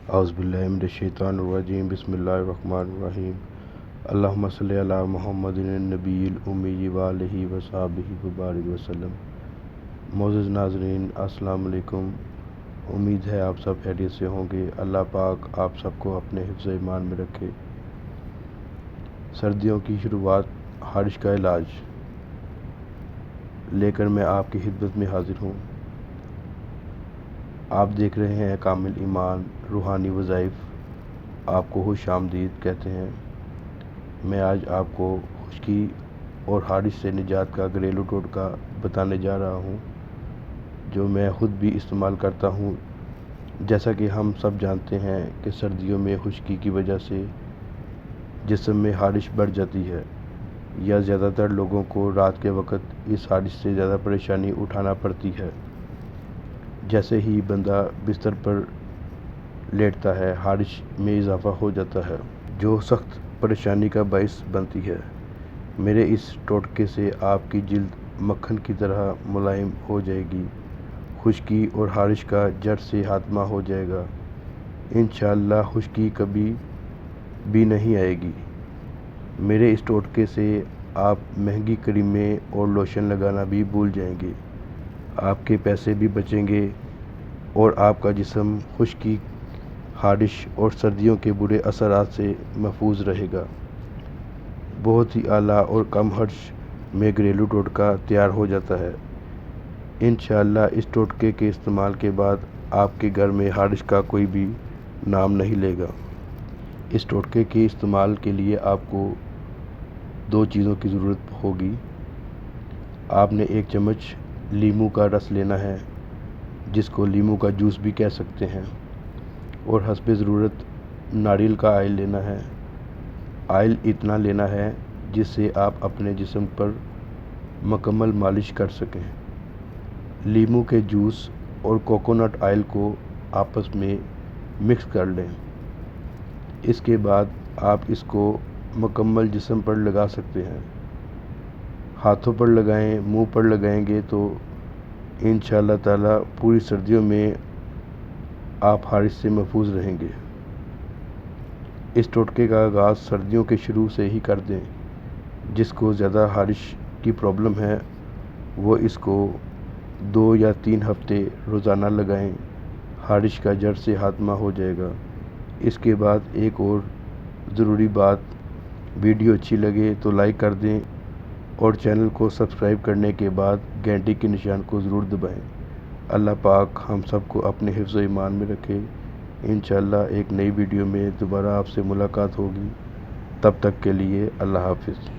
اعوذ باللہ من الشیطان الرجیم بسم اللہ الرحمن الرحیم اللہم صلی علی محمد النبی الامی وآلہ وصحبہ وبارک وسلم۔ معزز ناظرین السلام علیکم، امید ہے آپ سب خیریت سے ہوں گے۔ اللہ پاک آپ سب کو اپنے حفظ ایمان میں رکھے۔ سردیوں کی شروعات، خارش کا علاج لے کر میں آپ کی خدمت میں حاضر ہوں۔ آپ دیکھ رہے ہیں کامل ایمان روحانی وظائف، آپ کو خوش آمدید کہتے ہیں۔ میں آج آپ کو خشکی اور خارش سے نجات کا گھریلو ٹوٹکا بتانے جا رہا ہوں، جو میں خود بھی استعمال کرتا ہوں۔ جیسا کہ ہم سب جانتے ہیں کہ سردیوں میں خشکی کی وجہ سے جسم میں خارش بڑھ جاتی ہے، یا زیادہ تر لوگوں کو رات کے وقت اس خارش سے زیادہ پریشانی اٹھانا پڑتی ہے۔ جیسے ہی بندہ بستر پر لیٹتا ہے، خارش میں اضافہ ہو جاتا ہے، جو سخت پریشانی کا باعث بنتی ہے۔ میرے اس ٹوٹکے سے آپ کی جلد مکھن کی طرح ملائم ہو جائے گی، خشکی اور خارش کا جڑ سے خاتمہ ہو جائے گا۔ انشاءاللہ خشکی کبھی بھی نہیں آئے گی۔ میرے اس ٹوٹکے سے آپ مہنگی کریمیں اور لوشن لگانا بھی بھول جائیں گے، آپ کے پیسے بھی بچیں گے اور آپ کا جسم خشکی، خارش اور سردیوں کے برے اثرات سے محفوظ رہے گا۔ بہت ہی اعلیٰ اور کم خرچ میں گھریلو ٹوٹکا تیار ہو جاتا ہے۔ انشاءاللہ اس ٹوٹکے کے استعمال کے بعد آپ کے گھر میں خارش کا کوئی بھی نام نہیں لے گا۔ اس ٹوٹکے کے استعمال کے لیے آپ کو 2 چیزوں کی ضرورت ہوگی۔ آپ نے 1 چمچ لیموں کا رس لینا ہے، جس کو لیموں کا جوس بھی کہہ سکتے ہیں، اور حسب ضرورت ناریل کا آئل لینا ہے۔ آئل اتنا لینا ہے جس سے آپ اپنے جسم پر مکمل مالش کر سکیں۔ لیموں کے جوس اور کوکونٹ آئل کو آپس میں مکس کر لیں۔ اس کے بعد آپ اس کو مکمل جسم پر لگا سکتے ہیں۔ ہاتھوں پر لگائیں، منہ پر لگائیں گے تو انشاءاللہ تعالی پوری سردیوں میں آپ خارش سے محفوظ رہیں گے۔ اس ٹوٹکے کا آغاز سردیوں کے شروع سے ہی کر دیں۔ جس کو زیادہ خارش کی پرابلم ہے وہ اس کو 2 یا 3 ہفتے روزانہ لگائیں، خارش کا جڑ سے خاتمہ ہو جائے گا۔ اس کے بعد ایک اور ضروری بات، ویڈیو اچھی لگے تو لائک کر دیں اور چینل کو سبسکرائب کرنے کے بعد گھنٹی کے نشان کو ضرور دبائیں۔ اللہ پاک ہم سب کو اپنے حفظ و ایمان میں رکھے۔ انشاءاللہ ایک نئی ویڈیو میں دوبارہ آپ سے ملاقات ہوگی۔ تب تک کے لیے اللہ حافظ۔